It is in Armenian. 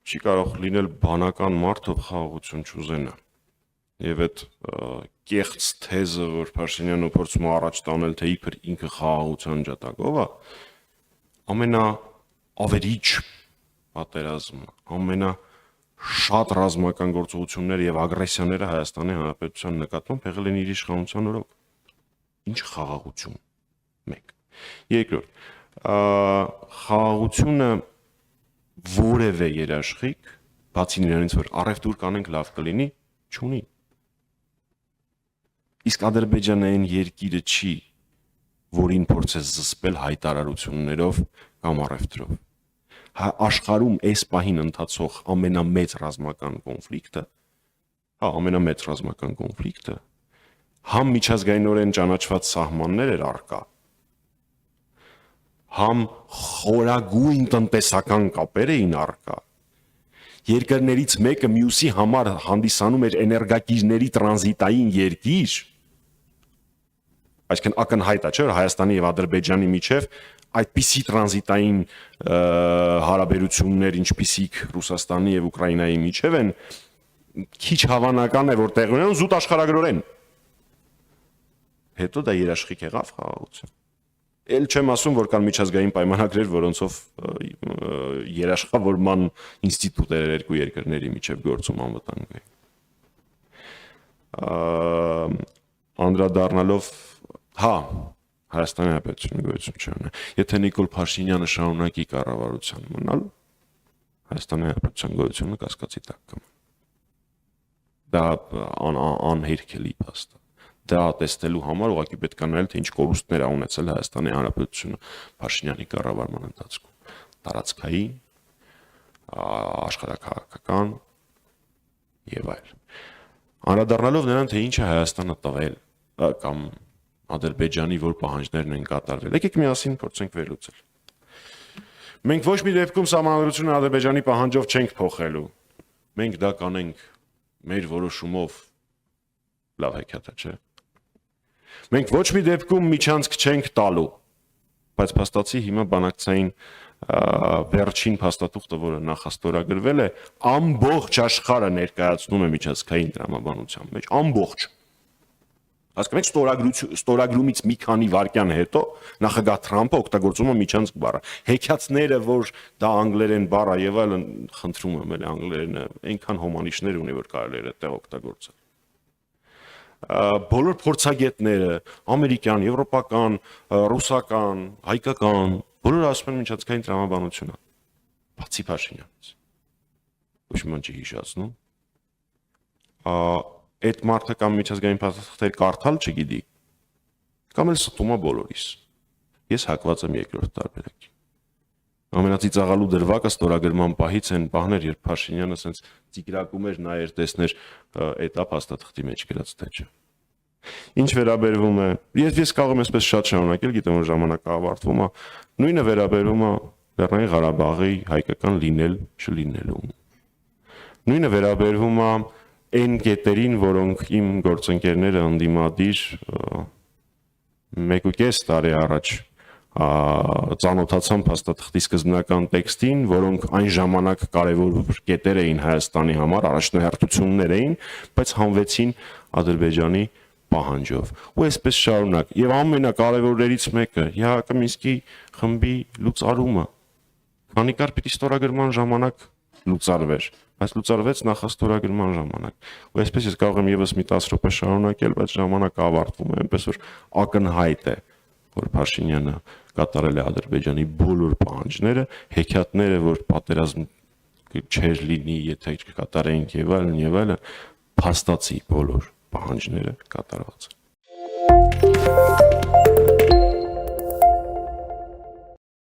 չի կարող լինել բանական մարդ, ով խաղաղություն չուզենա։ Եվ այդ կեղծ թեզը, որ Փաշինյանը փորձում է առաջ տանել, թե իբր ինքը խաղաղության ջատագով է, ամենաավերիչ պատերազմը, ամենաշատ ռազմական գործողությունները եւ ագրեսիաները Հայաստանի Հանրապետության նկատմամբ եղել են իր իշխանության օրոք։ Ինչ խաղաղություն։ 1. Երկրորդ, խաղաղությունը որևէ երաշխիք, բացի նրանից, որ առևտուր կանենք լավ կլինի, չունի։ Իսկ Ադրբեջանային երկիրը չի, որին փորձես զսպել հայտարարություններով կամ առևտրով։ Աշխարհում այս պահին ընթացող ամենամեծ ռազմական կոնֆլիկտը, համ միջազգայինորեն ճանաչված սահմաններ էր առկա, համ խորագույն տնտեսական կապեր էին առկա, երկրներից մեկը մյուսի համար հանդիսանում էր էներգակիրների տրանզիտային երկիր, այսինքն ակնհայտ է, չէ՞, որ Հայաստանի եւ Ադրբեջանի միջև այդպիսի տրանզիտային հարաբերություններ, ինչպիսիք Ռուսաստանի եւ Ուկրաինայի միջև են, քիչ հավանական է, որ տեղի ունենան զուտ աշխարհագրորեն։ Հետո դա երաշխիք եղավ խաղաղություն։ Էլ չեմ ասում, որ կան միջազգային պայմանագրեր, որոնցով երաշխավորման ինստիտուտներ երկու երկրների միջև գործում անվտանգ է։ Անդրադառնալով, Հայաստանի Հանրապետությունը գոյություն չունի։ Եթե Նիկոլ Փաշինյանը շարունակի կառավարության մնալ, Հայաստանի Հանրապետության գոյությունը կասկածի տակ կմնա։ Դա անհերքելի փաստ է։ Դա տեսնելու համար ուղղակի պետք է նայել, թե ինչ կորուստներ է ունեցել Հայաստանի Հանրապետությունը Փաշինյանի կառավարման ընթացքում։ Տարածքային, աշխարհաքաղաքական եւ այլն։ Անդրադառնալով նրան, թե ինչ է Հայաստանը տվել կամ Ադրբեջանի որ պահանջներն են կատարվել։ Եկեք միասին փորձենք վերլուծել։ Մենք ոչ մի դեպքում սահմանադրությունը Ադրբեջանի պահանջով չենք փոխելու։ Մենք դա կանենք մեր որոշումով, լավ հեքիաթ է, չէ՞։ Մենք ոչ մի դեպքում միջանցք չենք տալու, բայց փաստացի հիմա բանակցային վերջին փաստաթուղթը, որը նախաստորագրվել է, ամբողջ աշխարհը ներկայացնում է միջազգային տրամաբանության մեջ, ամբողջ։ Հասկանում եք, ստորագրումից մի քանի վայրկյան հետո նախագահ Թրամփը օգտագործում է միջանցք բառը։ Հեքիաթները, որ դա անգլերեն բառ է եւ այլն, խնդրում եմ, էլի անգլերենը այնքան հոմանիշներ ունի, որ կարելի է այդտեղ օգտագործել։ Բոլոր փորձագետները, ամերիկյան, եվրոպական, ռուսական, հայկական, բոլորը ասում են միջազգային տրամաբանություն է։ Բացի Փաշինյանից։ Ոչ մի բան չի հիշացնում։ Այդ մարդը կամ միջազգային փաստաթղթեր կարդալ չգիտի, կամ էլ ստում է բոլորիս։ Ես հակված եմ երկրորդ տարբերակի։ Ամենածիծաղալու դրվագը ստորագրման պահից են պահներ, երբ Փաշինյանը ասենց ծիգրակում էր, նայեր, տեսներ էտա փաստաթղթի մեջ գրած թե չէ։ Ինչ վերաբերվում է, ես կարող եմ այսպես շատ շարունակել, գիտեմ, որ ժամանակը ավարտվում է, նույնը վերաբերվում է Լեռնային Ղարաբաղի հայկական լինել չլինելու։ Նույնը վերաբերվում է այն կետերին, որոնք իմ գործընկերները ընդդիմադիր 1.5 տարի առաջ ծանոթացան փաստաթղթի սկզբնական տեքստին, որոնք այն ժամանակ կարևոր կետեր էին Հայաստանի համար, առաջնահերթություններ էին, բայց հանվեցին Ադրբեջանի պահանջով։ Ու այսպես շարունակ։ Եվ ամենակարևորներից մեկը Յակոմինսկի խմբի լուծարումը։ Քանի կար պիտի ստորագրման ժամանակ լուծարվեր, բայց լուծարվեց նախաստորագրման ժամանակ։ Ու այսպես ես կարող եմ եւս մի 10 րոպե շարունակել, բայց ժամանակը ավարտվում է, այնպես որ ակնհայտ է, որ Փաշինյանը կատարել է Ադրբեջանի բոլոր պահանջները, հեքիաթները, որ պատերազմ չէր լինի, եթե կկատարեինք եւ այլն, փաստացի բոլոր պահանջները կատարված են։